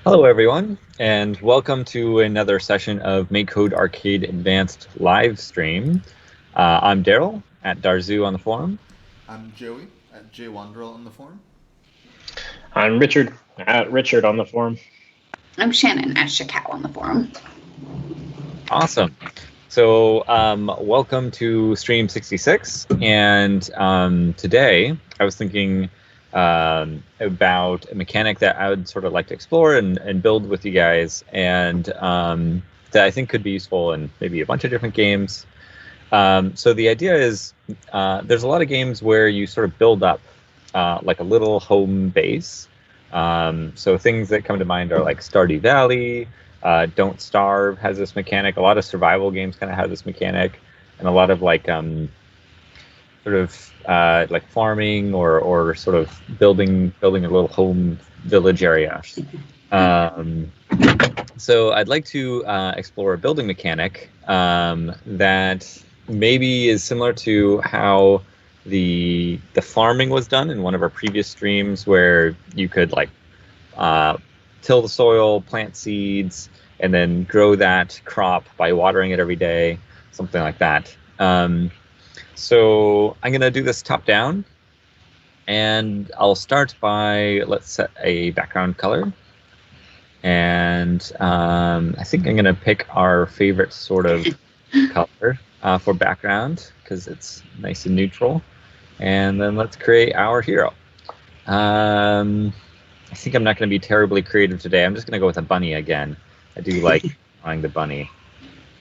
Hello, everyone, and welcome to another session of MakeCode Arcade Advanced live stream. I'm Daryl at Darzu on the forum. I'm Joey at JWandrel on the forum. I'm Richard at Richard on the forum. I'm Shannon at Shakao on the forum. Awesome. So welcome to Stream 66, and today I was thinking about a mechanic that I would sort of like to explore and build with you guys, and that I think could be useful in maybe a bunch of different games. So the idea is there's a lot of games where you sort of build up like a little home base. So things that come to mind are like Stardew Valley, Don't Starve has this mechanic. A lot of survival games kind of have this mechanic, and a lot of like sort of like farming or sort of building a little home village area. So I'd like to explore a building mechanic that maybe is similar to how the farming was done in one of our previous streams, where you could like till the soil, plant seeds, and then grow that crop by watering it every day, something like that. So I'm going to do this top down, and I'll start by, let's set a background color. And I think I'm going to pick our favorite sort of color for background, because it's nice and neutral. And then let's create our hero. I think I'm not going to be terribly creative today. I'm just going to go with a bunny again. I do like drawing the bunny.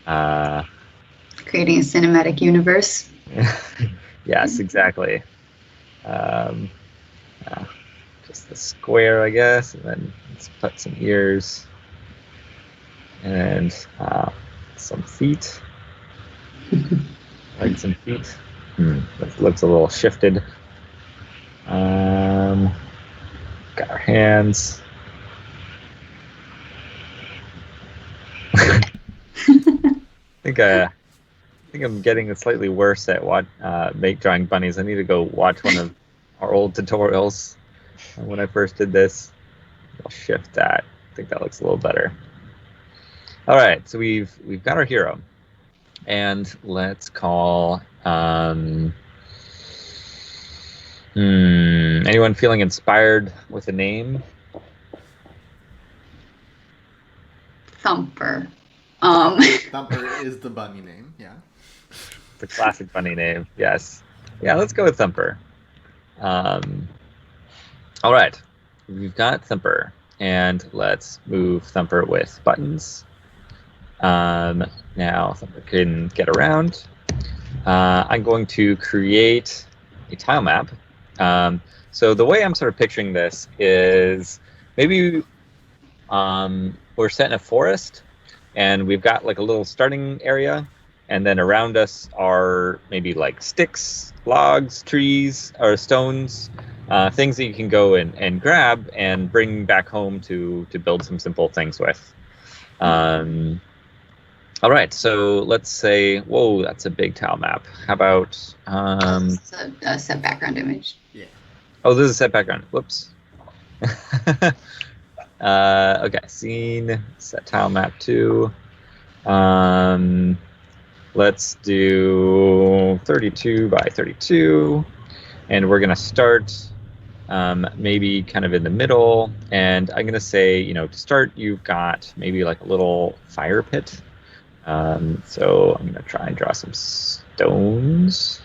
Creating a cinematic universe. Yes, exactly. Just the square, I guess, and then let's put some ears and some feet. Like some feet. That looks a little shifted. Got our hands. I think I'm getting slightly worse at drawing bunnies. I need to go watch one of our old tutorials when I first did this. I'll shift that. I think that looks a little better. All right, so we've got our hero, and let's call. Anyone feeling inspired with a name? Thumper. Thumper is the bunny name, yeah. The classic bunny name, yes. Yeah, let's go with Thumper. All right, we've got Thumper, and let's move Thumper with buttons. Now Thumper can get around. I'm going to create a tile map. So the way I'm sort of picturing this is maybe we're set in a forest, and we've got like a little starting area, and then around us are maybe like sticks, logs, trees, or stones, things that you can go and grab and bring back home to build some simple things with. All right, so let's say, whoa, that's a big tile map. How about... It's a set background image. Yeah. Oh, this is a set background. Whoops. Okay, scene, set tile map 2. Let's do 32 by 32. And we're going to start maybe kind of in the middle. And I'm going to say, to start, you've got maybe like a little fire pit. So I'm going to try and draw some stones.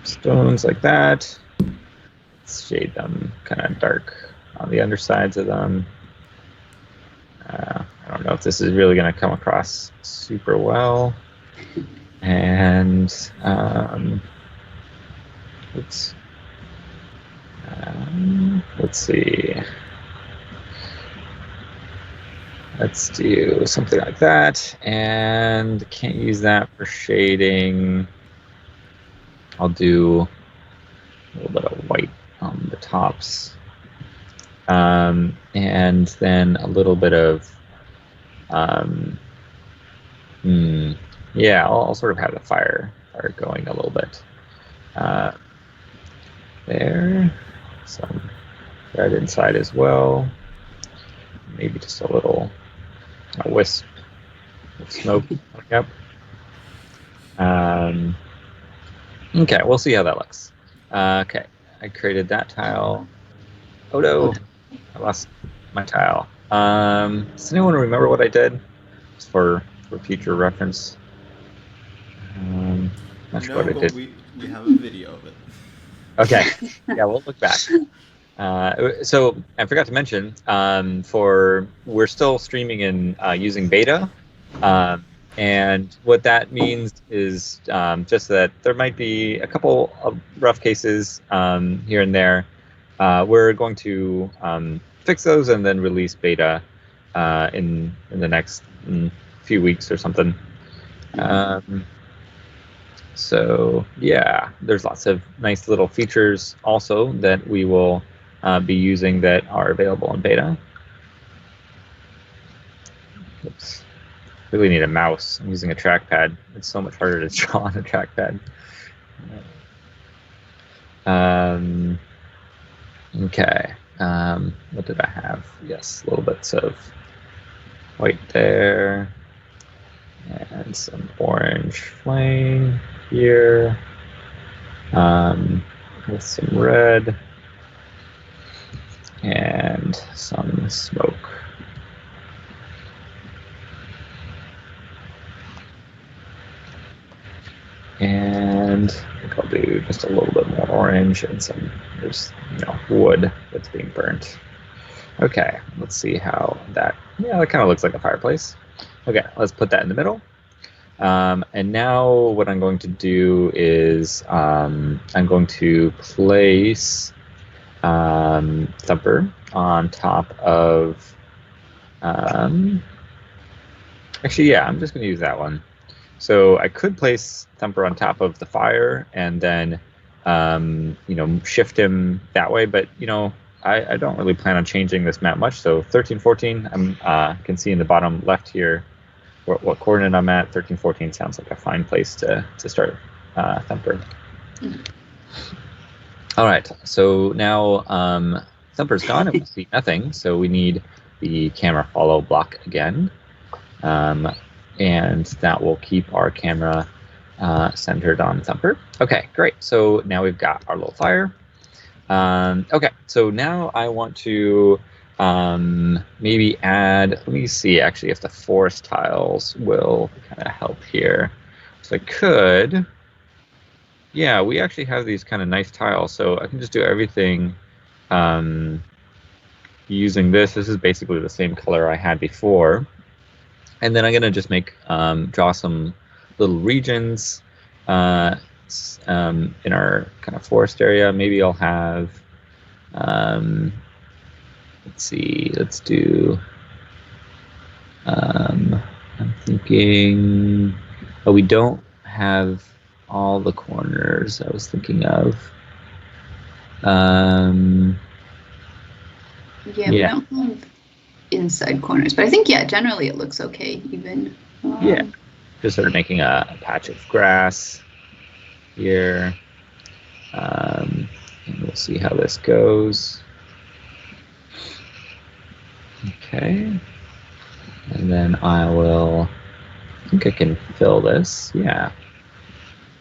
Stones like that. Let's shade them kind of dark on the undersides of them. I don't know if this is really going to come across super well. And let's see. Let's do something like that, and can't use that for shading. I'll do a little bit of white on the tops, and then a little bit of, yeah, I'll sort of have the fire going a little bit. there. Some red inside as well. Maybe just a little wisp of smoke coming up. Okay, we'll see how that looks. Okay, I created that tile. Oh no, I lost my tile. Does anyone remember what I did? Just for future reference. Not sure what I but did. we have a video of it. Okay, yeah, we'll look back. So I forgot to mention, we're still streaming in using beta, and what that means is just that there might be a couple of rough cases here and there. We're going to fix those and then release beta in the next few weeks or something. So yeah, there's lots of nice little features also that we will be using that are available in beta. Oops. Really need a mouse. I'm using a trackpad. It's so much harder to draw on a trackpad. Okay. What did I have? Yes, little bits of white there. And some orange flame here. With some red. And some smoke. And I think I'll do just a little bit more orange and there's wood that's being burnt. Okay, let's see how that kind of looks like a fireplace. Okay, let's put that in the middle. And now what I'm going to do is I'm going to place Thumper on top of, actually, yeah, I'm just going to use that one. So I could place Thumper on top of the fire and then, shift him that way. But, I don't really plan on changing this map much. So 13, 14, I can see in the bottom left here what coordinate I'm at. 13, 14 sounds like a fine place to start Thumper. All right, so now Thumper's gone and we see nothing. So we need the camera follow block again. And that will keep our camera centered on Thumper. Okay, great. So now we've got our little fire. Okay, so now I want to maybe add, let me see actually if the forest tiles will kind of help here. So I could, yeah, we actually have these kind of nice tiles, so I can just do everything using this. This is basically the same color I had before. And then I'm gonna just draw some little regions in our kind of forest area. Maybe I'll have, let's see, let's do, I'm thinking, we don't have all the corners I was thinking of. Yeah, we don't have inside corners, but I think generally it looks okay even. Just sort of making a patch of grass here, and we'll see how this goes. Okay, and then I think I can fill this, and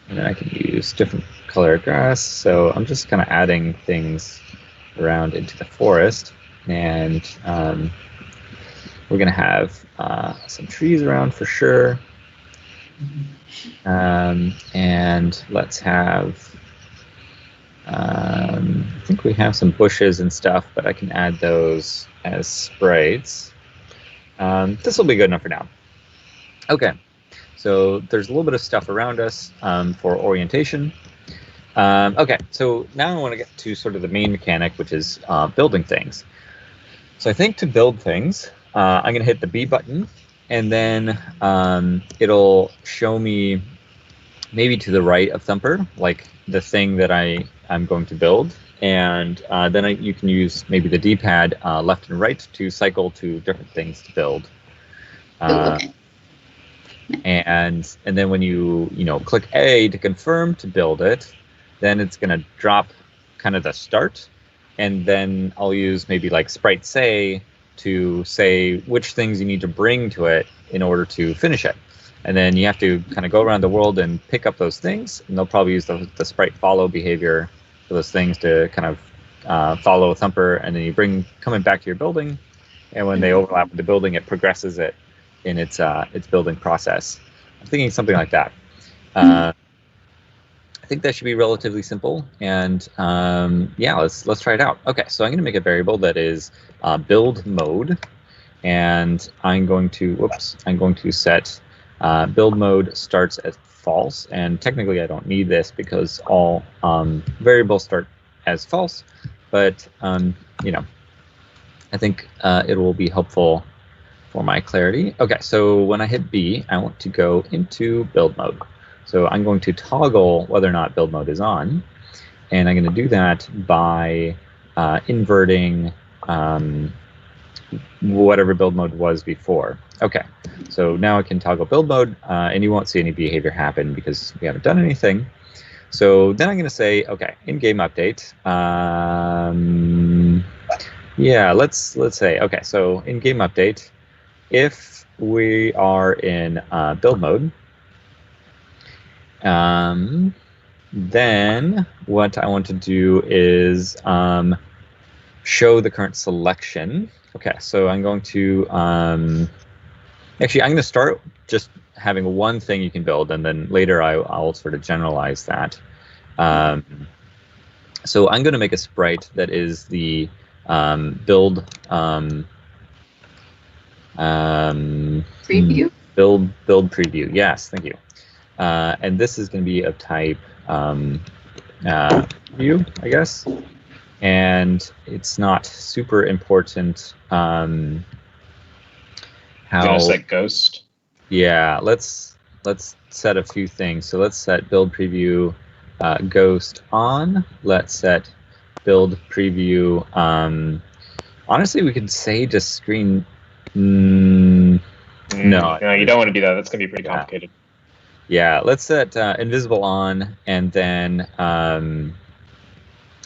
then I can use different color grass. So I'm just kind of adding things around into the forest, and we're gonna have some trees around for sure. And let's have, I think we have some bushes and stuff, but I can add those as sprites. This will be good enough for now. Okay, so there's a little bit of stuff around us for orientation. Okay, so now I want to get to sort of the main mechanic, which is building things. So I think to build things, I'm going to hit the B button, and then it'll show me maybe to the right of Thumper, like the thing that I'm going to build. And then you can use maybe the D-pad left and right to cycle to different things to build. Okay. And then when you click A to confirm to build it, then it's going to drop kind of the start, and then I'll use maybe like sprite say to say which things you need to bring to it in order to finish it. And then you have to kind of go around the world and pick up those things, and they'll probably use the sprite follow behavior for those things to kind of follow Thumper, and then you bring coming back to your building, and when they overlap with the building, it progresses it in its building process. I'm thinking something like that. I think that should be relatively simple, and yeah, let's try it out. Okay, so I'm going to make a variable that is build mode, and I'm going to set build mode starts as false, and technically I don't need this because all variables start as false, but you know, I think it will be helpful for my clarity. Okay, so when I hit B, I want to go into build mode. So I'm going to toggle whether or not build mode is on, and I'm going to do that by inverting whatever build mode was before. Okay, so now I can toggle build mode, and you won't see any behavior happen because we haven't done anything. So then I'm going to say, okay, in-game update. Yeah, let's say, okay, so in-game update, if we are in build mode, then what I want to do is show the current selection. Okay, so I'm going to actually I'm going to start just having one thing you can build, and then later I'll sort of generalize that. So I'm going to make a sprite that is the build Preview. Build preview. Yes, thank you. And this is going to be of type view, I guess. And it's not super important how. Set ghost. Yeah, let's set a few things. So let's set build preview ghost on. Let's set build preview. Honestly, we could say just screen. No, you don't want to do that. That's going to be pretty complicated. Yeah, let's set invisible on, and then I'm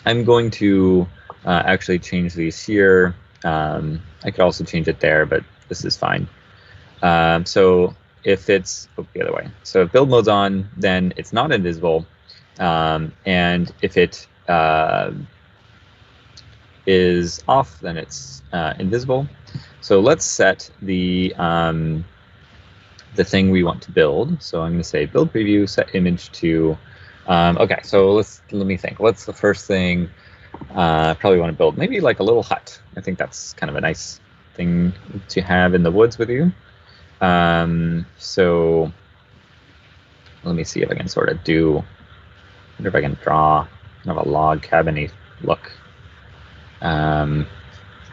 going to actually change these here. I could also change it there, but this is fine. So if it's the other way, so if build mode's on, then it's not invisible, and if it is off, then it's invisible. So let's set the thing we want to build. So I'm going to say build preview, set image to. Okay, so let me think. What's the first thing probably want to build? Maybe like a little hut. I think that's kind of a nice thing to have in the woods with you. So let me see if I can sort of do. I wonder if I can draw kind of a log cabin-y look.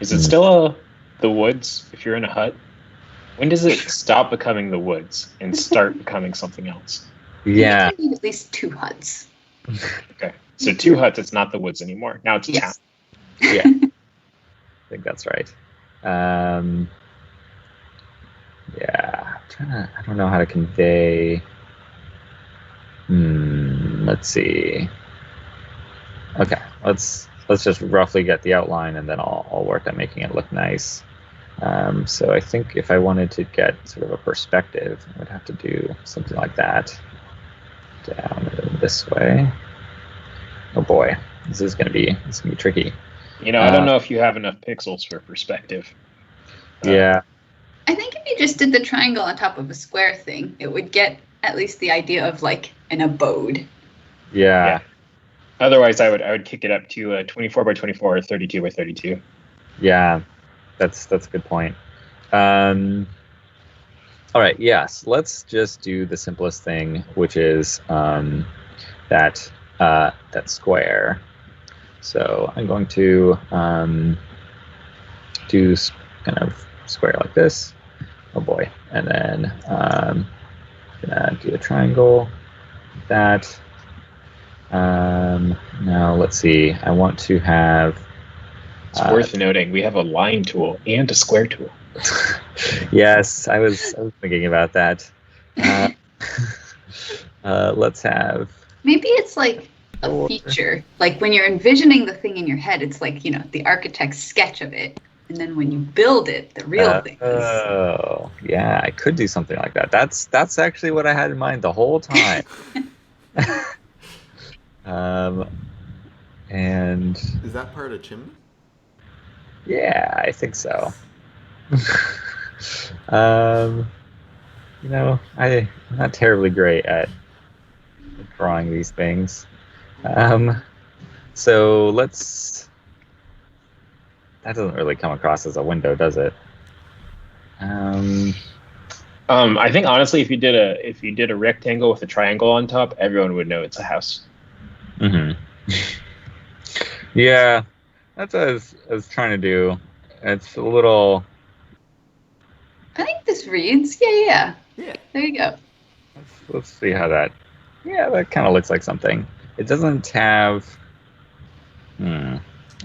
Is it still the woods if you're in a hut? When does it stop becoming the woods and start becoming something else? Yeah. You need at least 2 huts. Okay, so 2 huts, it's not the woods anymore. Now it's a town. Yeah, I think that's right. Yeah, I don't know how to convey. Let's see. Okay, let's just roughly get the outline, and then I'll work on making it look nice. So I think if I wanted to get sort of a perspective, I would have to do something like that. Down this way. Oh boy, this is gonna be tricky. You know, I don't know if you have enough pixels for perspective. Yeah. I think if you just did the triangle on top of a square thing, it would get at least the idea of like an abode. Yeah. Otherwise, I would kick it up to 24 by 24 or 32 by 32. Yeah, that's a good point. All right, yes, let's just do the simplest thing, which is that square. So I'm going to do kind of square like this. Oh boy, and then gonna do a triangle like that. Now let's see. I want to have. It's worth noting we have a line tool and a square tool. Yes, I was thinking about that. Let's have. Maybe it's like a feature. Like when you're envisioning the thing in your head, it's like, the architect's sketch of it. And then when you build it, the real thing is. Oh, yeah, I could do something like that. That's actually what I had in mind the whole time. And Is that part of chimney? yeah, I think so. I'm not terribly great at drawing these things. So that doesn't really come across as a window, does it? I think honestly, if you did a rectangle with a triangle on top, everyone would know it's a house. Mm-hmm. Yeah, that's what I was trying to do. It's a little. I think this reads. Yeah. Yeah. There you go. Let's see how that. Yeah, that kind of looks like something. It doesn't have. I'm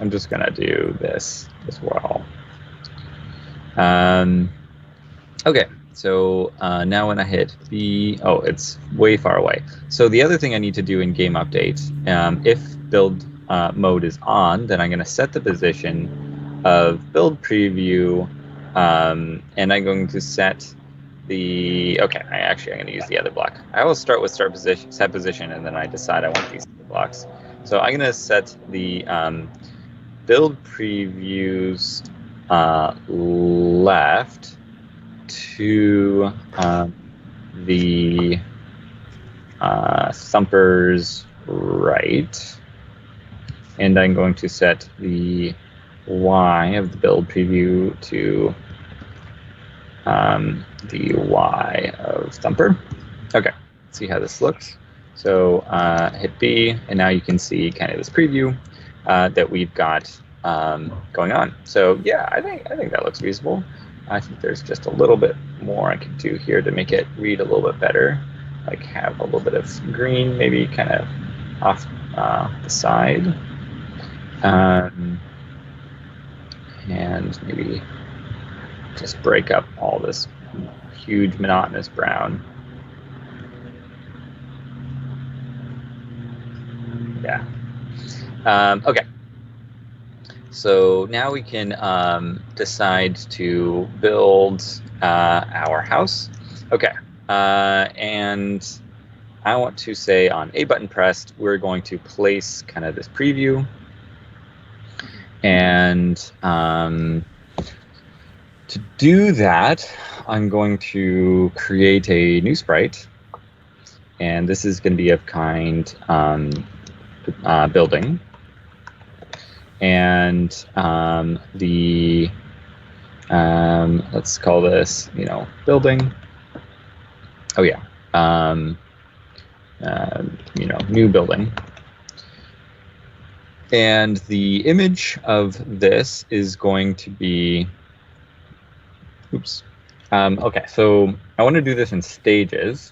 just gonna do this as well. Okay, so now when I hit B, it's way far away. So the other thing I need to do in game update, if build mode is on, then I'm going to set the position of build preview, and I'm going to set the. Okay, I'm going to use the other block. I always start with set position, and then I decide I want these blocks. So I'm going to set the build previews left to the Thumper's right, and I'm going to set the Y of the build preview to the Y of Thumper. Okay, let's see how this looks. So hit B, and now you can see kind of this preview that we've got going on. So yeah, I think that looks reasonable. I think there's just a little bit more I could do here to make it read a little bit better. Like have a little bit of green, maybe kind of off the side, and maybe just break up all this huge monotonous brown. Yeah. Okay. So now we can decide to build our house. Okay. And I want to say on A button pressed, we're going to place kind of this preview. And to do that, I'm going to create a new sprite. And this is going to be of kind building. And let's call this, building. Oh yeah, new building. And the image of this is going to be, okay, so I want to do this in stages.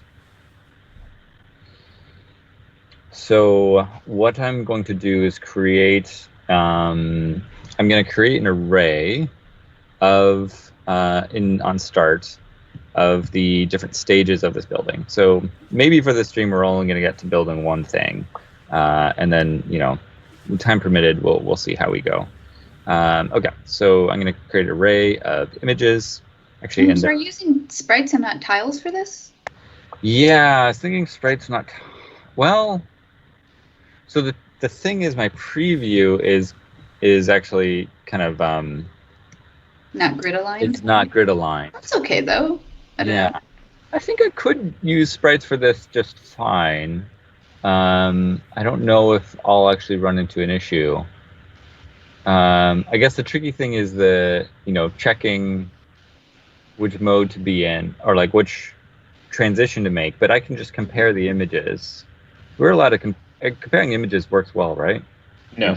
So what I'm going to do is create, I'm going to create an array of, on start, of the different stages of this building. So maybe for this stream, we're only going to get to building one thing. And then, time permitted, we'll see how we go. Okay, so I'm going to create an array of images. Actually, so are you using sprites and not tiles for this? Yeah, I was thinking sprites, not... Well... So the thing is, my preview is actually kind of not grid aligned. It's not grid aligned. That's okay though. I don't know. I think I could use sprites for this just fine. I don't know if I'll actually run into an issue. I guess the tricky thing is checking which mode to be in, or like which transition to make. But I can just compare the images. We're allowed to comparing images works well, right? No.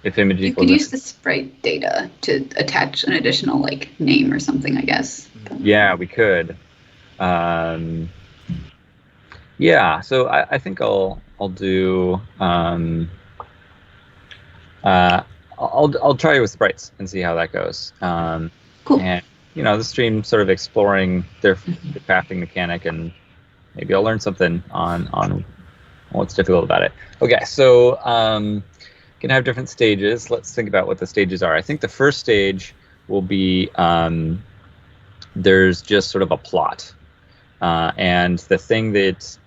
If image you equals... could use the sprite data to attach an additional name or something, I guess. Yeah, we could. Yeah, so I think I'll do I'll try with sprites and see how that goes. Cool. And the stream sort of exploring the crafting mechanic, and maybe I'll learn something on what's difficult about it? Okay, so can have different stages. Let's think about what the stages are. I think the first stage will be there's just sort of a plot, and the thing that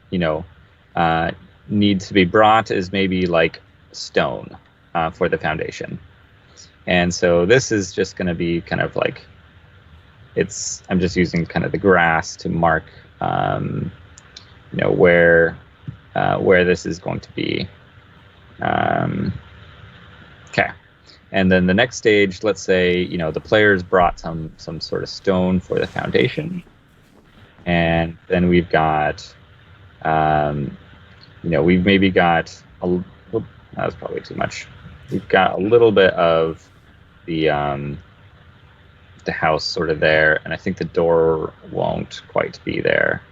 needs to be brought is maybe like stone for the foundation. And so this is just going to be kind of like I'm just using kind of the grass to mark where this is going to be. Okay. And then the next stage, let's say, the players brought some sort of stone for the foundation. And then we've got, we've maybe got, that was probably too much. We've got a little bit of the house sort of there, and I think the door won't quite be there.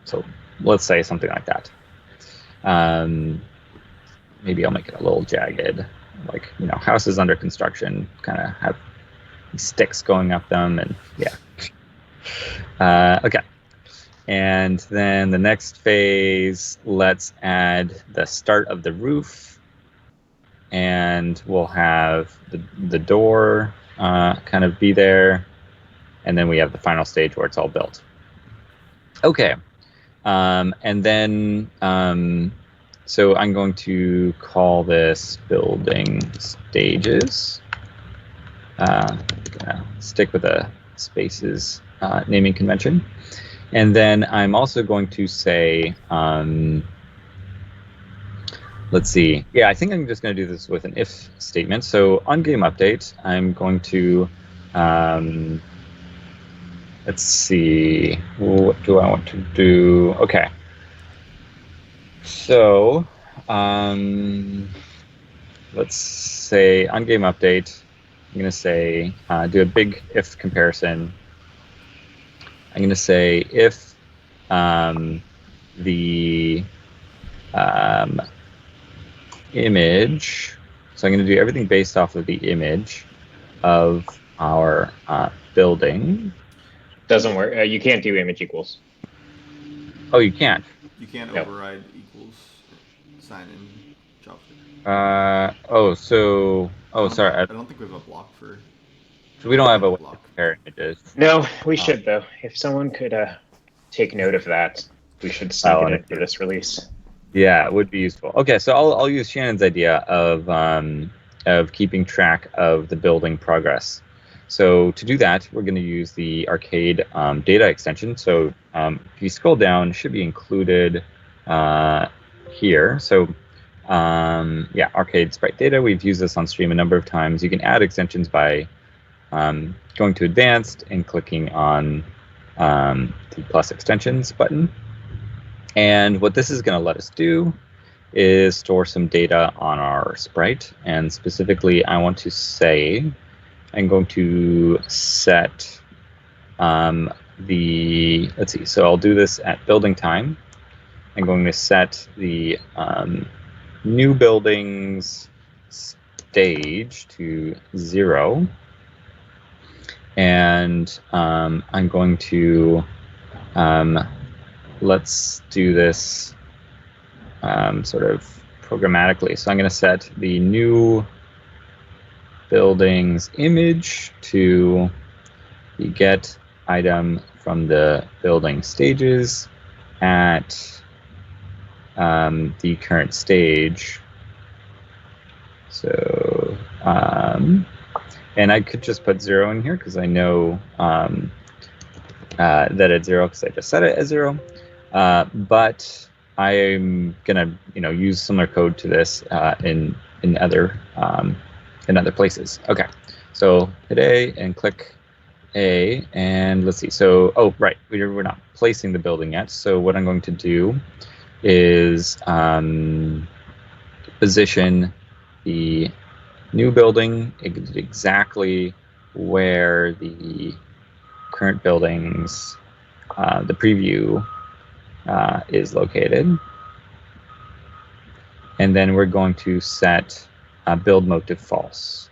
So let's say something like that. Maybe I'll make it a little jagged. Like, houses under construction kind of have sticks going up them, and yeah. Okay. And then the next phase, let's add the start of the roof, and we'll have the door kind of be there, and then we have the final stage where it's all built. Okay. And then so I'm going to call this building stages. Gonna stick with the spaces naming convention. And then I'm also going to say, let's see. Yeah, I think I'm just going to do this with an if statement. So on game update, I'm going to, let's see, what do I want to do? Okay. So, let's say on game update, I'm going to say, do a big if comparison. I'm going to say if the image, so I'm going to do everything based off of the image of our building. Doesn't work. You can't do image equals. Oh, you can't? You can't Nope. override equals sign in JavaScript. Sorry. I don't think we have a block for. So we don't have a way to compare images. No, we should though. If someone could take note of that, we should sneak it in for this release. Yeah, it would be useful. Okay, so I'll use Shannon's idea of keeping track of the building progress. So to do that, we're going to use the Arcade data extension. So if you scroll down, it should be included here. So yeah, Arcade Sprite Data. We've used this on stream a number of times. You can add extensions by going to Advanced and clicking on the plus extensions button. And what this is going to let us do is store some data on our sprite. And specifically, I want to say, I'm going to set let's see, so I'll do this at building time. I'm going to set the new buildings stage to 0. And I'm going to, let's do this sort of programmatically. So I'm going to set the new buildings image to the get item from the building stages at the current stage. So, and I could just put 0 in here because I know that it's 0 because I just set it as 0. But I'm gonna, use similar code to this in other places. Okay, so hit A and click A, and let's see. So, oh, right, we're not placing the building yet. So what I'm going to do is position the new building exactly where the current buildings, the preview is located. And then we're going to set build mode to false.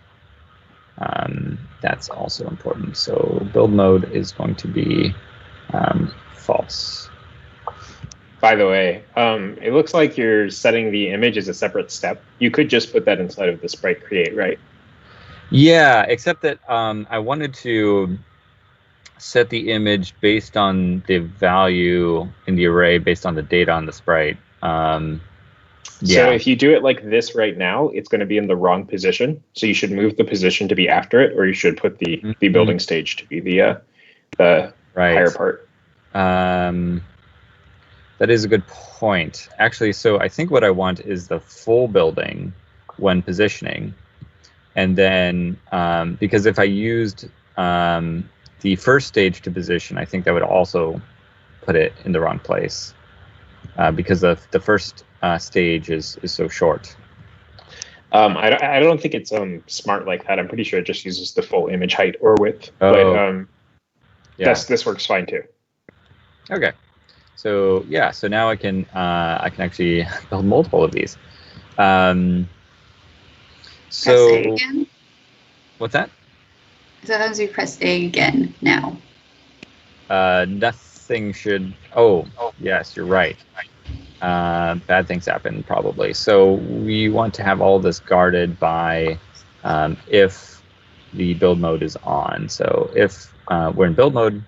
That's also important. So build mode is going to be false. By the way, it looks like you're setting the image as a separate step. You could just put that inside of the sprite create, right? Yeah, except that I wanted to set the image based on the value in the array based on the data on the sprite. So if you do it like this right now, it's going to be in the wrong position. So you should move the position to be after it, or you should put the building stage to be the higher part. That is a good point. Actually, so I think what I want is the full building when positioning. And then, because if I used the first stage to position, I think that would also put it in the wrong place because the first stage is so short. I don't think it's smart like that. I'm pretty sure it just uses the full image height or width. Oh. But this works fine too. Okay. So yeah, so now I can actually build multiple of these. So press A again? What's that? So as you press A again now. Nothing should. Oh, yes, you're right. Bad things happen probably. So we want to have all this guarded by if the build mode is on. So if we're in build mode,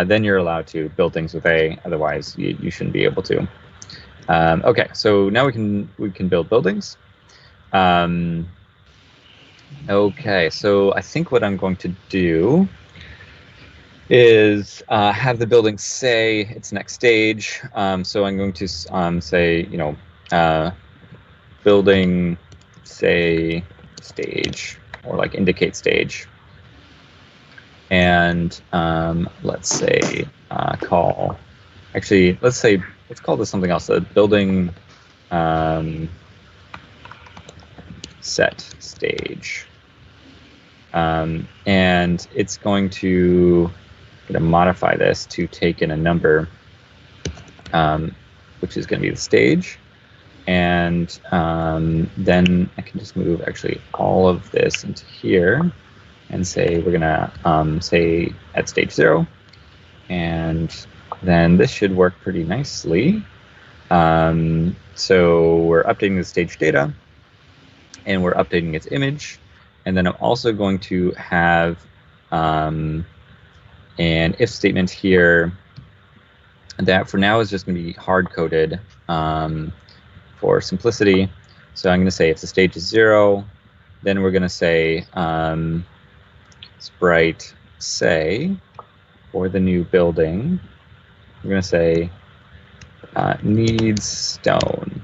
then you're allowed to build things with A. Otherwise, you shouldn't be able to. Okay, so now we can build buildings. Okay, so I think what I'm going to do is have the building say its next stage. So I'm going to say, building say stage, or like indicate stage. And let's say call. Actually, let's call this something else. A building set stage. And it's going to modify this to take in a number, which is going to be the stage. And then I can just move actually all of this into here and say we're going to say at stage 0. And then this should work pretty nicely. So we're updating the stage data, and we're updating its image. And then I'm also going to have an if statement here that for now is just going to be hard-coded for simplicity. So I'm going to say if the stage is 0, then we're going to say sprite say for the new building. We're going to say needs stone.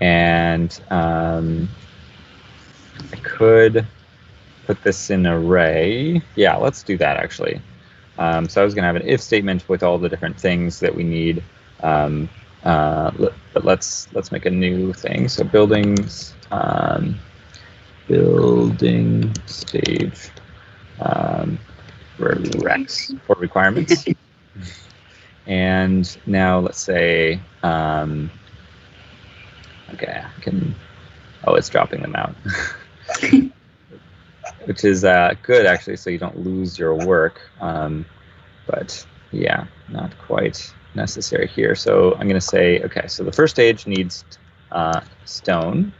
And I could put this in array. Yeah, let's do that actually. So I was going to have an if statement with all the different things that we need. But let's make a new thing. So buildings, building stage recs or requirements. And now let's say, okay, I can. Oh, it's dropping them out. Which is good, actually, so you don't lose your work. But yeah, not quite necessary here. So I'm going to say, okay, so the first stage needs stone.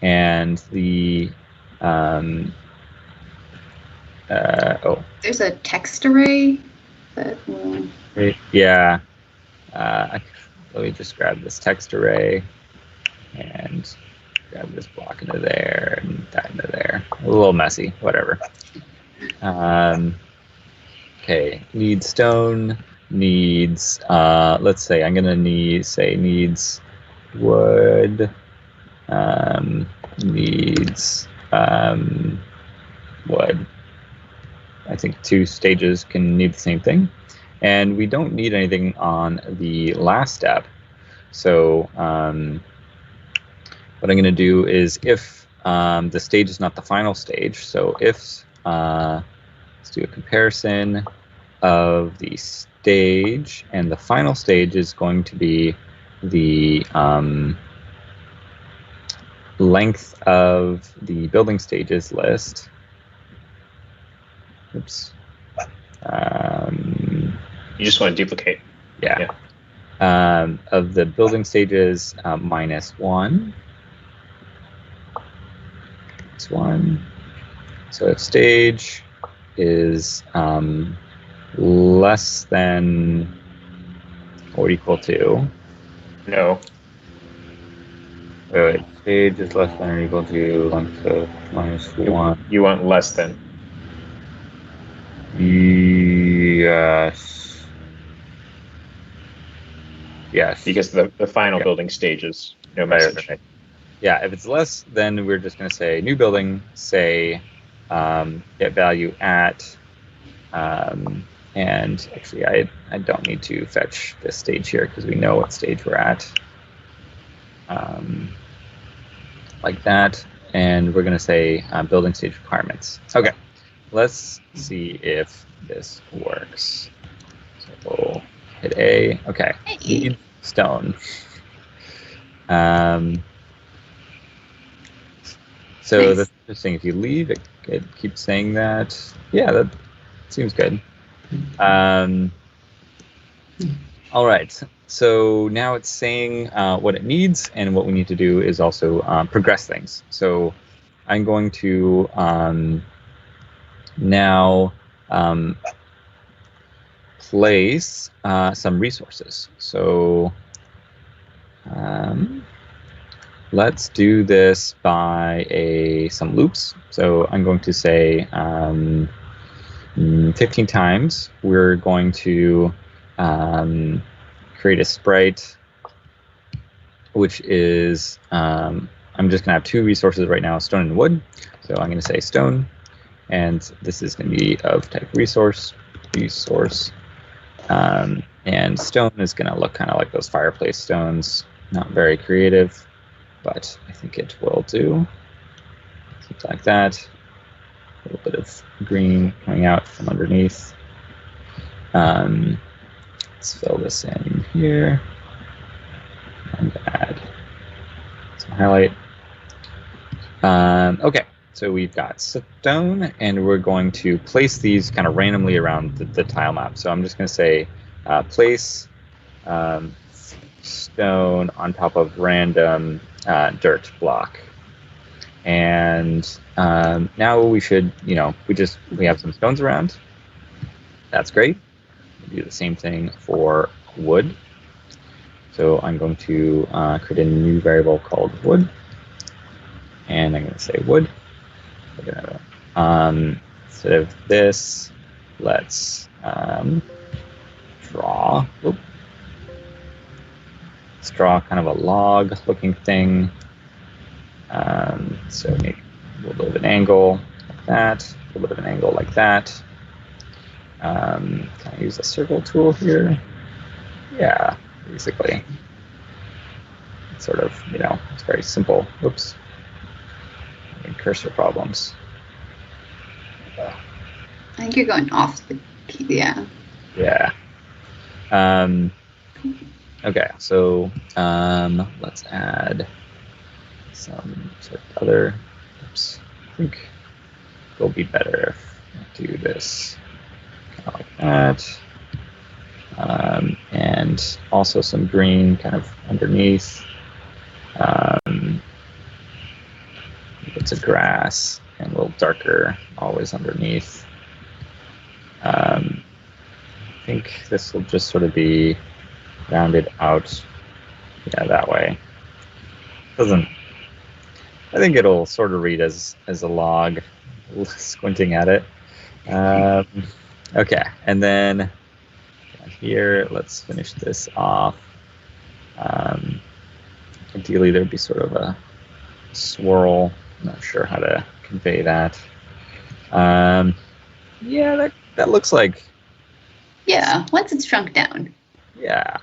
And the, There's a text array that will... Yeah. Let me just grab this text array and grab this block into there and that into there. A little messy, whatever. Okay, needs stone, needs, let's say I'm gonna needs wood, needs wood. I think 2 stages can need the same thing. And we don't need anything on the last step. So what I'm going to do is if the stage is not the final stage, so if, let's do a comparison of the stage, and the final stage is going to be the length of the building stages list. Oops. You just want to duplicate. Yeah. of the building stages, -1. It's 1. So if stage is less than or equal to. No. Wait. Stage is less than or equal to length of -1. You want less than. Yes. Yes. Because the final building stage is no message. Right. Yeah, if it's less, then we're just going to say new building, say get value at, and actually I don't need to fetch this stage here because we know what stage we're at. Like that, and we're going to say building stage requirements. Okay, let's see if this works. So we'll hit A. Okay, need stone. So nice. That's interesting. If you leave, it keeps saying that. Yeah, that seems good. All right. So now it's saying what it needs, and what we need to do is also progress things. So I'm going to now place some resources. So let's do this by some loops. So I'm going to say 15 times. We're going to create a sprite, which is, I'm just going to have 2 resources right now, stone and wood. So I'm going to say stone, and this is going to be of type resource. And stone is going to look kind of like those fireplace stones. Not very creative, but I think it will do. Something like that. A little bit of green coming out from underneath. Let's fill this in here and add some highlight. Okay, so we've got stone, and we're going to place these kind of randomly around the tile map. So I'm just going to say place stone on top of random dirt block. And now we should, we have some stones around. That's great. Do the same thing for wood. So I'm going to create a new variable called wood, and I'm going to say wood. Instead of this, let's draw. Let's draw kind of a log-looking thing. So maybe a little bit of an angle like that, a little bit of an angle like that. Can I use a circle tool here? Yeah, basically. It's sort of, it's very simple. Oops. Cursor problems. I think you're going off the key, yeah. Yeah. Okay, so let's add some sort of other. Oops. I think it'll be better if I do this. Like that, and also some green kind of underneath. It's a grass and a little darker, always underneath. I think this will just sort of be rounded out, that way. I think it'll sort of read as a log, squinting at it. Okay, and then here, let's finish this off. Ideally, there'd be sort of a swirl. I'm not sure how to convey that. Yeah, that looks like. Yeah, once it's shrunk down. Yeah.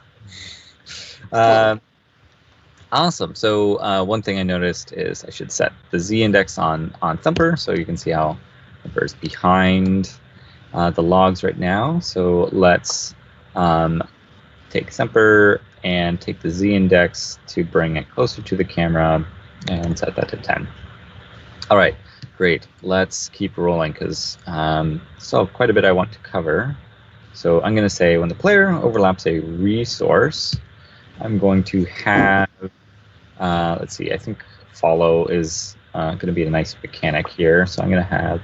Awesome. So one thing I noticed is I should set the Z index on Thumper, so you can see how Thumper is behind the logs right now. So let's take Thumper and take the Z index to bring it closer to the camera and set that to 10. All right, great. Let's keep rolling because still have quite a bit I want to cover. So I'm going to say when the player overlaps a resource, I'm going to have, let's see, I think follow is going to be a nice mechanic here. So I'm going to have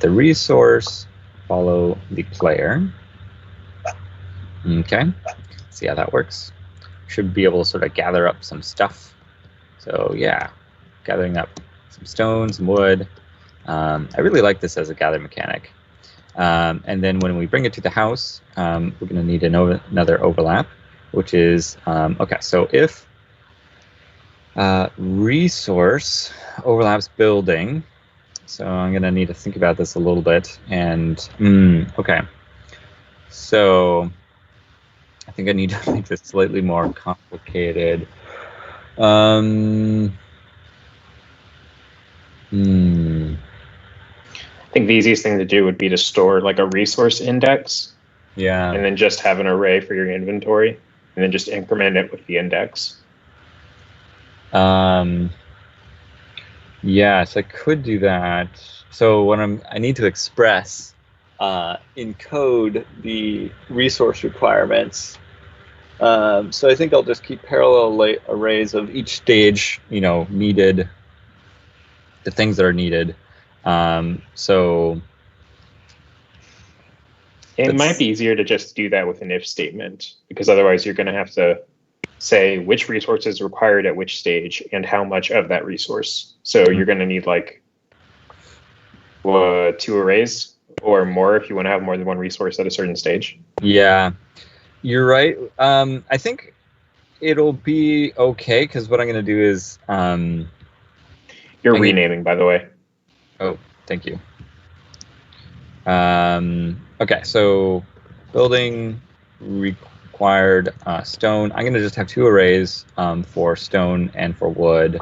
the resource follow the player. Okay, see how that works. Should be able to sort of gather up some stuff. So yeah, gathering up some stone, some wood. I really like this as a gather mechanic. And then when we bring it to the house, we're going to need another overlap, which is, okay, so if resource overlaps building, so I'm going to need to think about this a little bit. And, okay, so I think I need to make this slightly more complicated. I think the easiest thing to do would be to store like a resource index. Yeah. And then just have an array for your inventory, and then just increment it with the index. Yes, I could do that. So when I need to express encode the resource requirements. So I think I'll just keep parallel arrays of each stage, needed, the things that are needed. So it might be easier to just do that with an if statement, because otherwise you're going to have to say which resource is required at which stage and how much of that resource. So you're going to need like 2 arrays or more if you want to have more than one resource at a certain stage. Yeah, you're right. I think it'll be okay, because what I'm going to do is... You're renaming, by the way. Oh, thank you. Okay, so building required stone. I'm going to just have 2 arrays for stone and for wood.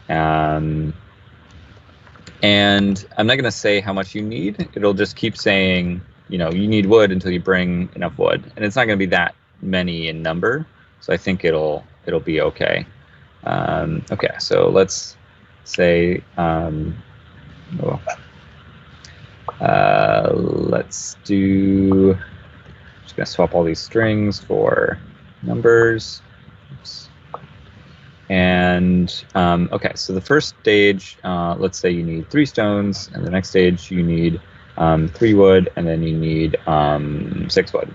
And I'm not going to say how much you need. It'll just keep saying, you need wood until you bring enough wood. And it's not going to be that many in number. So I think it'll be okay. Okay, so let's say... let's do, just gonna swap all these strings for numbers. Oops. And okay, so the first stage, let's say you need 3 stones, and the next stage you need 3 wood, and then you need 6 wood,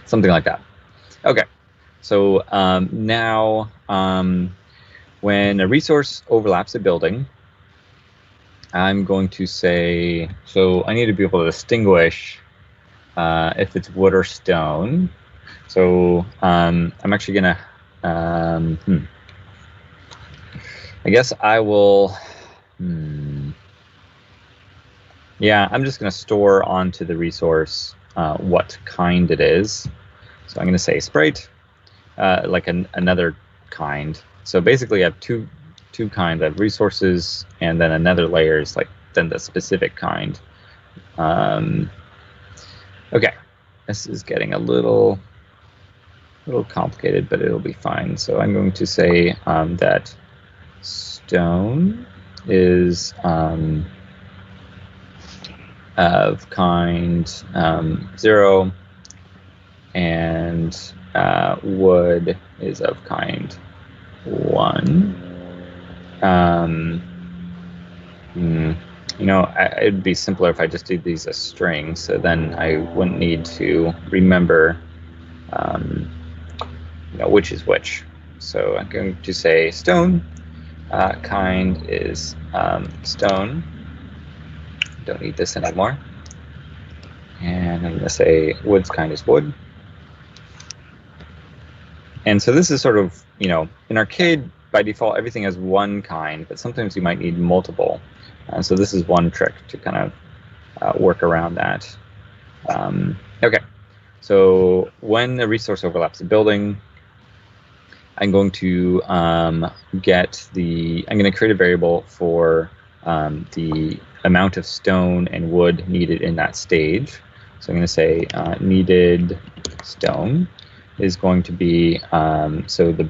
something like that. Okay, so now when a resource overlaps a building, I'm going to say, so I need to be able to distinguish if it's wood or stone. So I'm actually going to, I guess I will, yeah, I'm just going to store onto the resource what kind it is. So I'm going to say sprite, like another kind. So basically I have two kinds of resources, and then another layer is like then the specific kind. Okay, this is getting a little complicated, but it'll be fine. So I'm going to say that stone is of kind 0, and wood is of kind 1. It'd be simpler if I just did these as strings, so then I wouldn't need to remember, which is which. So I'm going to say stone, kind is stone. Don't need this anymore. And I'm going to say wood's kind is wood. And so this is sort of, in Arcade, by default, everything has 1 kind, but sometimes you might need multiple. So this is one trick to kind of work around that. Okay, so when a resource overlaps a building, I'm going to I'm going to create a variable for the amount of stone and wood needed in that stage. So I'm going to say needed stone is going to be, so the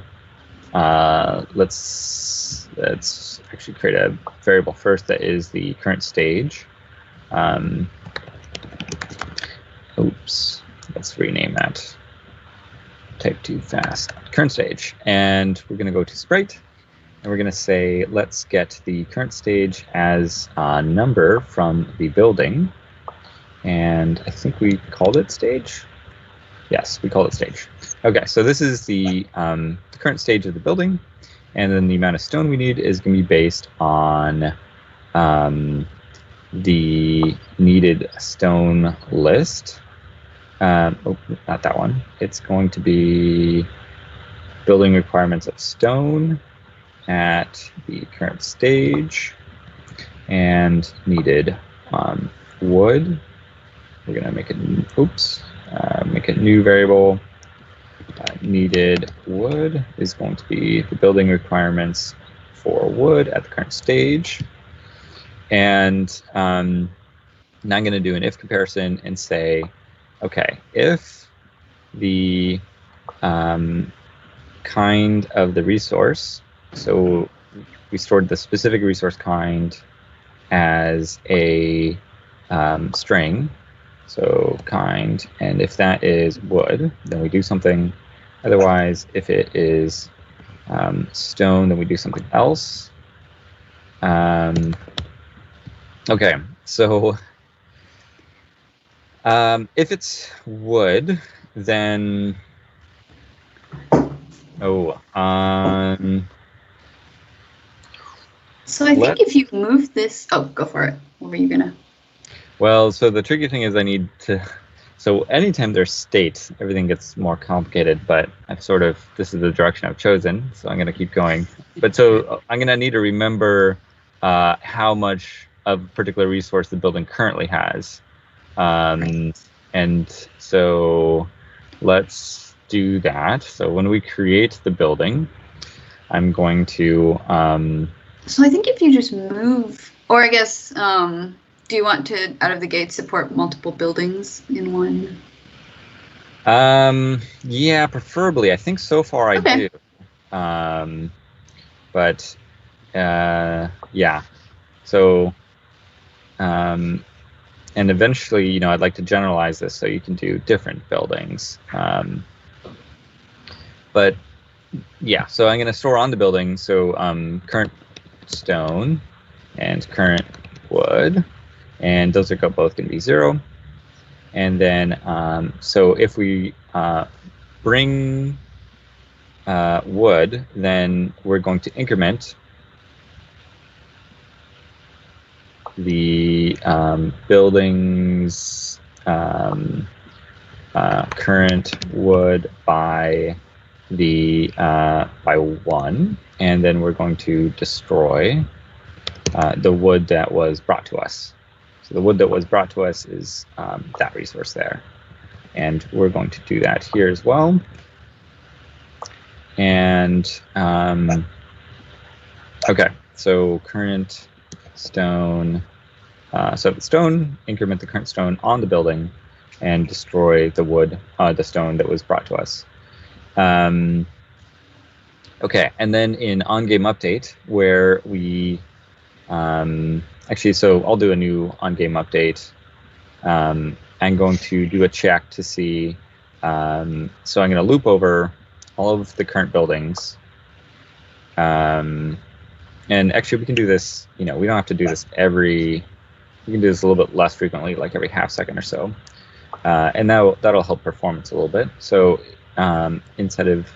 let's actually create a variable first that is the current stage, oops, let's rename that. Type too fast. Current stage. And we're going to go to sprite. And we're going to say, let's get the current stage as a number from the building. And I think we called it stage. Yes, we called it stage. Okay, so this is the current stage of the building. And then the amount of stone we need is going to be based on the needed stone list. Oh, not that one. It's going to be building requirements of stone at the current stage and needed wood. We're going to make it, make a new variable. Needed wood is going to be the building requirements for wood at the current stage. And now I'm going to do an if comparison and say, okay, if the kind of the resource, so we stored the specific resource kind as a string, so kind, and if that is wood, then we do something. Otherwise, if it is stone, then we do something else. Okay, so if it's wood, then so I think if you move this, go for it. What were you gonna? Well, so the tricky thing is I need to. So anytime there's state, everything gets more complicated. But I've this is the direction I've chosen, so I'm gonna keep going. But so I'm gonna need to remember how much of a particular resource the building currently has. And so let's do that. So when we create the building, I'm going to... So I think if you just move, or I guess, do you want to, out of the gate, support multiple buildings in one? Yeah, preferably. I think so far I do. But yeah. So... and eventually, I'd like to generalize this so you can do different buildings. But yeah, so I'm going to store on the building. So current stone and current wood, and those are both going to be 0. And then, so if we bring wood, then we're going to increment the building's current wood by 1, and then we're going to destroy the wood that was brought to us. So the wood that was brought to us is that resource there, and we're going to do that here as well. And okay, so current stone. So the stone, increment the current stone on the building, and destroy the wood, the stone that was brought to us. Okay, and then in on-game update, where we actually, so I'll do a new on-game update. I'm going to do a check to see. So I'm going to loop over all of the current buildings. And actually, we can do this, we don't have to do this we can do this a little bit less frequently, like every half second or so. And that'll help performance a little bit. So instead of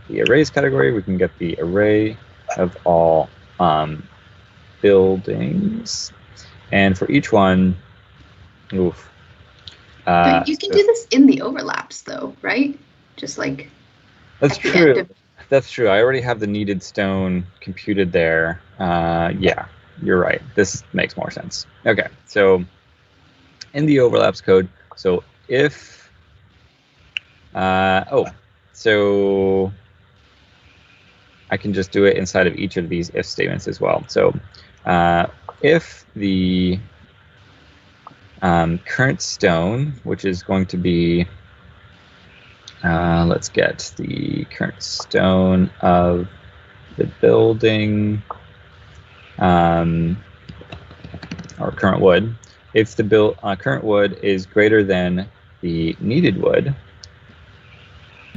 the arrays category, we can get the array of all buildings. And for each one, but you can do this in the overlaps, though, right? Just like that's true. That's true. I already have the needed stone computed there. Yeah, you're right. This makes more sense. Okay, so in the overlaps code, so if so I can just do it inside of each of these if statements as well. So if the current stone, which is going to be, let's get the current stone of the building, or current wood. If the current wood is greater than the needed wood.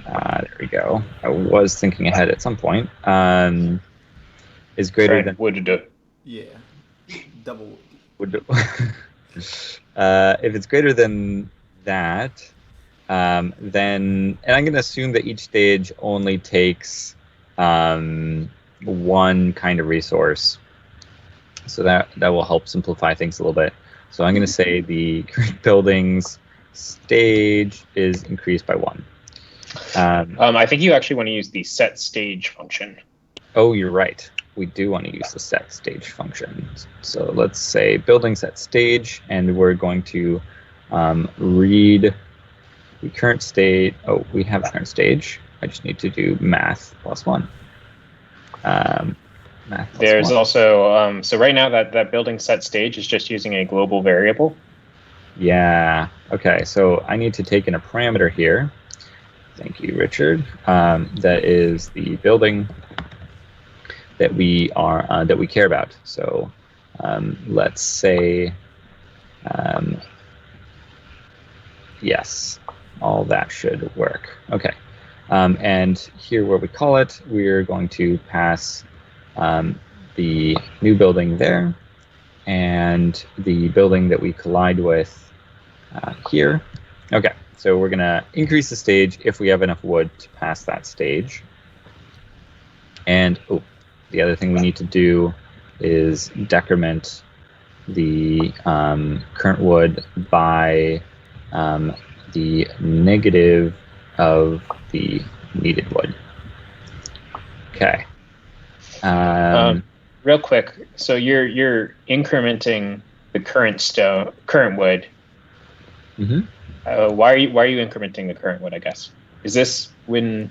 There we go. I was thinking ahead at some point. Is greater than wood. Yeah. Double wood. If it's greater than that, then, and I'm going to assume that each stage only takes one kind of resource, so that will help simplify things a little bit. So I'm going to say the current building's stage is increased by 1. I think you actually want to use the set stage function. Oh, you're right. We do want to use the set stage function. So let's say building set stage, and we're going to read the current state. Oh, we have the current stage. I just need to do math plus 1. Math plus There's 1. also, so right now that building set stage is just using a global variable. Yeah. Okay. So I need to take in a parameter here. Thank you, Richard. That is the building that we care about. So let's say yes, all that should work. Okay. And here where we call it, we're going to pass the new building there, and the building that we collide with here. Okay, so we're going to increase the stage if we have enough wood to pass that stage. And the other thing we need to do is decrement the current wood by the negative of the needed wood. Okay. Real quick, so you're incrementing the current wood. Mm-hmm. Why are you incrementing the current wood? I guess is this when?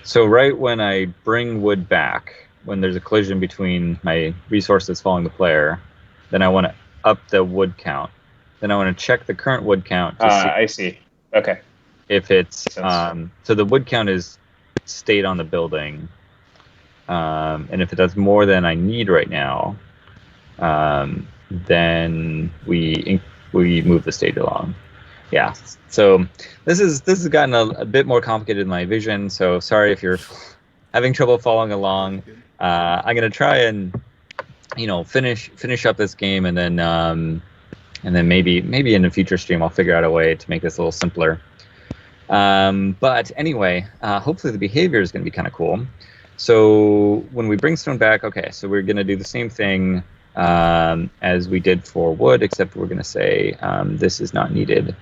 So right when I bring wood back, when there's a collision between my resource that's following the player, then I want to up the wood count. Then I want to check the current wood count to see. I see. Okay. If it's so the wood count is state on the building, and if it does more than I need right now, then we move the stage along. Yeah. So this has gotten a bit more complicated in my vision. So sorry if you're having trouble following along. I'm gonna try and finish up this game, and then maybe in a future stream I'll figure out a way to make this a little simpler. But anyway, hopefully the behavior is going to be kind of cool. So when we bring stone back, okay, so we're going to do the same thing as we did for wood, except we're going to say this is not needed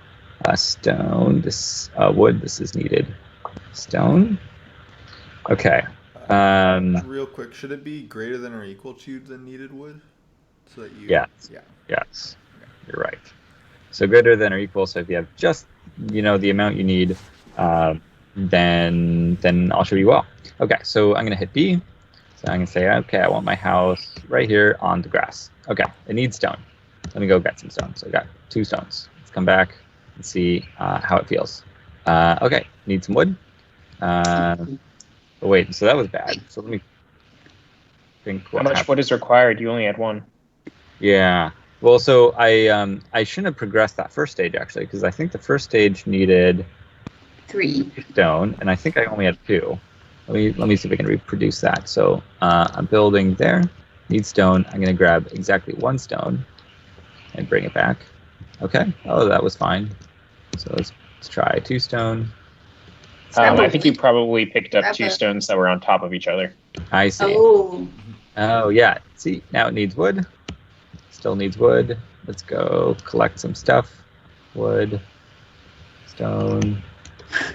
stone. This wood, this is needed stone. Okay. Real quick, should it be greater than or equal to the needed wood? So that you. Yes. You're right. So greater than or equal. So if you have just the amount you need, then I'll show you well. Okay, so I'm gonna hit B. So I'm gonna say, okay, I want my house right here on the grass. Okay, it needs stone. Let me go get some stone. So I got 2 stones. Let's come back and see how it feels. Okay, need some wood. Oh wait, so that was bad. So let me think. How much wood is required? You only had 1. Yeah. Well, so I shouldn't have progressed that first stage actually, because I think the first stage needed 3 stone, and I think I only had 2. Let me see if I can reproduce that. So I'm building there, need stone. I'm gonna grab exactly 1 stone and bring it back. Okay. Oh, that was fine. So let's try 2 stone. I think you probably picked up 2 stones that were on top of each other. I see. Oh yeah. See, now it needs wood. Still needs wood. Let's go collect some stuff. Wood, stone,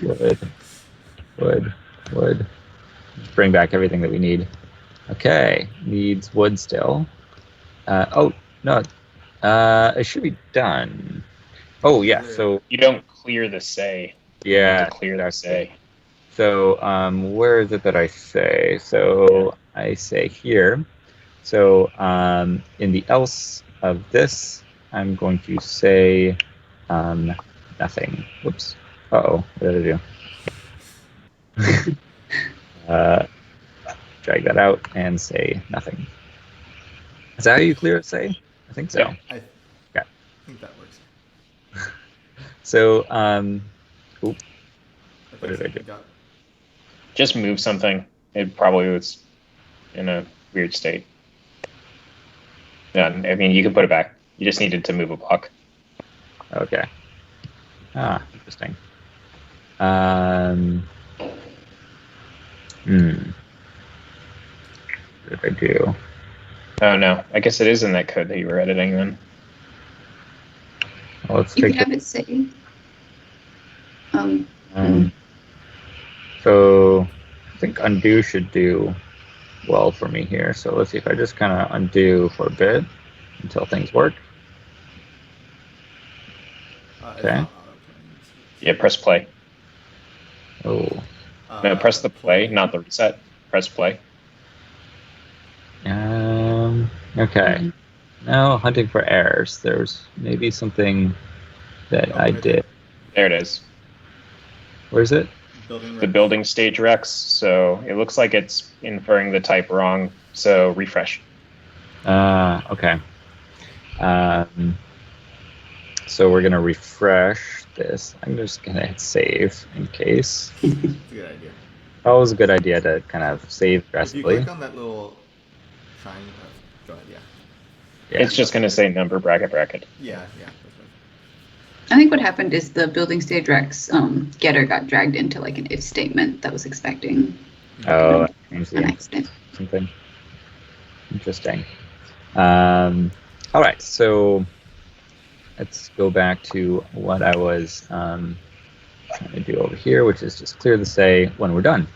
wood. Just bring back everything that we need. Okay, needs wood still. Oh no, it should be done. Oh yeah, so you don't clear the say. Yeah, clear the say. So where is it that I say? So I say here. So in the else of this, I'm going to say nothing. Whoops. Uh-oh, what did I do? Drag that out and say nothing. Is that how you clear it, say? I think so. Yeah. Okay. think that works. So, what did I do? Just move something. It probably was in a weird state. Yeah, I mean, you can put it back. You just needed to move a block. Okay. Interesting. What did I do? Oh no, I guess it is in that code that you were editing then. Well, let's You take can have it saved. So I think undo should do well for me here. So let's see if I just kind of undo for a bit until things work. Okay. Yeah, press play. Oh. No, press the play, not the reset. Press play. Okay. Now hunting for errors. There's maybe something that I did. There it is. Where's it? The building stage Rex. So it looks like it's inferring the type wrong. So refresh. Okay. So we're gonna refresh this. I'm just gonna hit save in case. Good idea. Always a good idea to kind of save aggressively. If you click on that little shine, go ahead, yeah. It's just gonna say number bracket. Yeah. I think what happened is the building stage Rex getter got dragged into like an if statement that was expecting an accident. Something interesting. All right, so let's go back to what I was trying to do over here, which is just clear the say when we're done.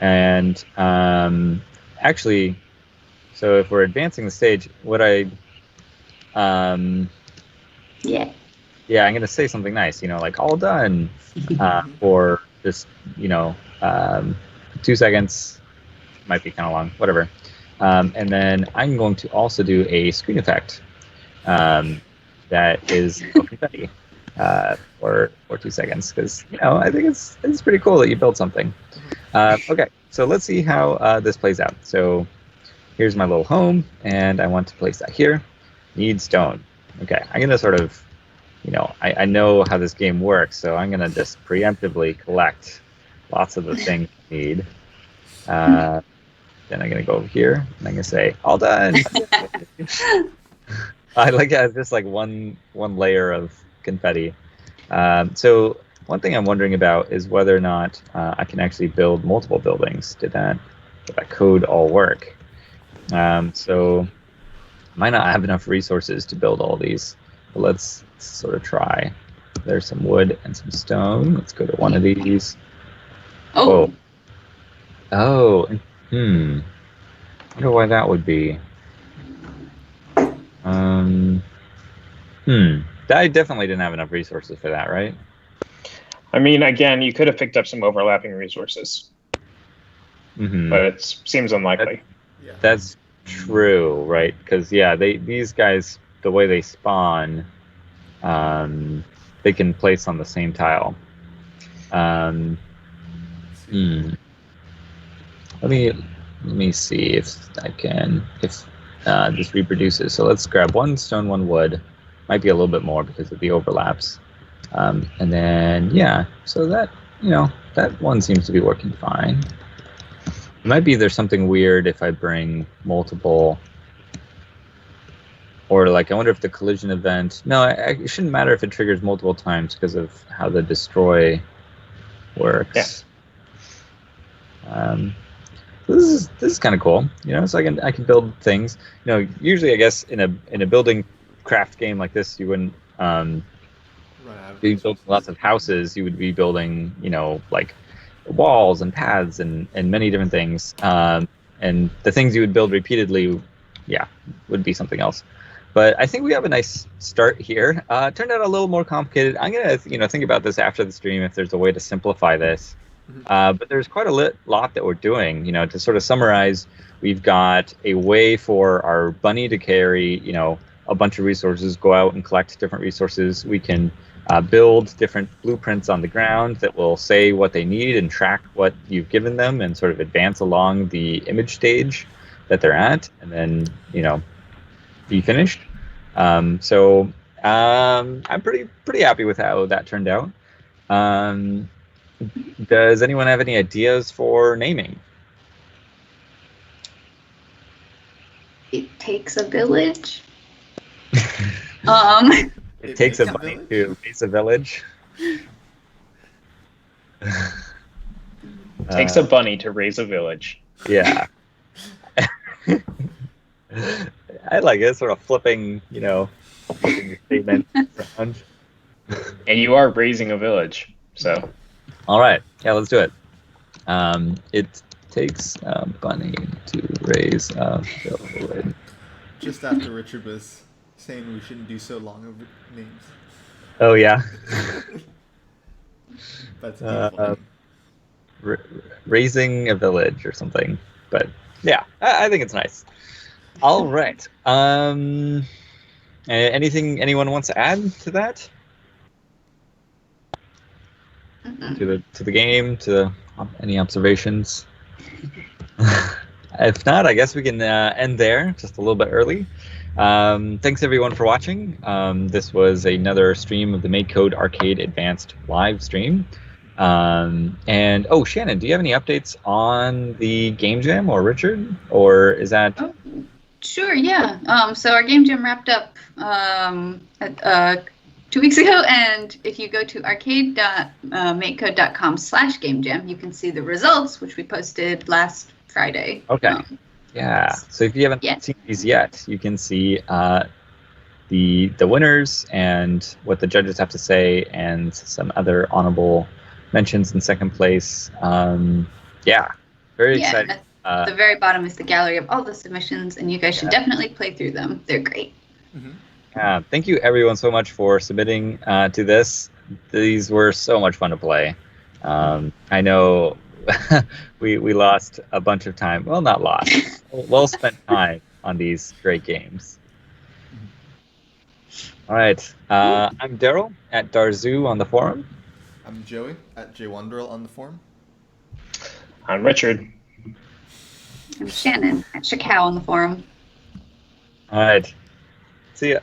And actually, so if we're advancing the stage, what yeah, I'm going to say something nice, like all done, or just, 2 seconds, might be kind of long, whatever. And then I'm going to also do a screen effect that is confetti for 2 seconds, because, I think it's pretty cool that you built something. Okay, so let's see how this plays out. So here's my little home, and I want to place that here. Need stone. Okay, I'm going to sort of, I know how this game works, so I'm going to just preemptively collect lots of the things I need. Then I'm going to go over here, and I'm going to say, all done. I like it. It's just like one layer of confetti. So one thing I'm wondering about is whether or not I can actually build multiple buildings. Did that code all work? So I might not have enough resources to build all these, but let's sort of try. There's some wood and some stone. Let's go to one of these. Oh. I wonder why that would be. I definitely didn't have enough resources for that, right? I mean, again, you could have picked up some overlapping resources, but it seems unlikely. That's true, right? Because these guys, the way they spawn, they can place on the same tile. Let me see if this reproduces. So let's grab one stone, one wood. Might be a little bit more because of the overlaps. And then so that that one seems to be working fine. It might be there's something weird if I bring multiple. Or I wonder if the collision event. No, it shouldn't matter if it triggers multiple times because of how the destroy works. Yeah. This is kind of cool, so I can build things. Usually I guess in a building craft game like this, you wouldn't be building lots of houses. You would be building like walls and paths and many different things. And the things you would build repeatedly, would be something else. But I think we have a nice start here. Turned out a little more complicated. I'm gonna think about this after the stream if there's a way to simplify this. But there's quite a lot that we're doing. To sort of summarize, we've got a way for our bunny to carry, a bunch of resources, go out and collect different resources. We can build different blueprints on the ground that will say what they need and track what you've given them and sort of advance along the image stage that they're at, and then, be finished. So I'm pretty happy with how that turned out. Does anyone have any ideas for naming? It takes a village. It takes a bunny to raise a village. Takes a bunny to raise a village. Yeah. I like it, sort of flipping your statement around. And you are raising a village, so. All right, yeah, let's do it. It takes a bunny to raise a village. Just after Richard was saying we shouldn't do so long of names. Oh yeah. That's a beautiful name. Raising a village or something, but yeah, I think it's nice. All right. Anything anyone wants to add to that? To the game? Any observations? If not, I guess we can end there just a little bit early. Thanks everyone for watching. This was another stream of the MakeCode Arcade Advanced live stream. And Shannon, do you have any updates on the Game Jam, or Richard, or is that? Oh, sure, yeah. So our Game Jam wrapped up 2 weeks ago, and if you go to arcade.makecode.com/Game Jam, you can see the results, which we posted last Friday. Okay. Yeah. So if you haven't seen these yet, you can see the winners and what the judges have to say, and some other honorable mentions in second place. Very exciting. At the very bottom is the gallery of all the submissions, and you guys should definitely play through them. They're great. Mm-hmm. Thank you everyone so much for submitting to this. These were so much fun to play. I know we lost a bunch of time. Well, not lost. Well spent time on these great games. All right. I'm Daryl at Darzoo on the forum. I'm Joey at JWonderl on the forum. I'm Richard. I'm Shannon at Shakao on the forum. All right. See ya.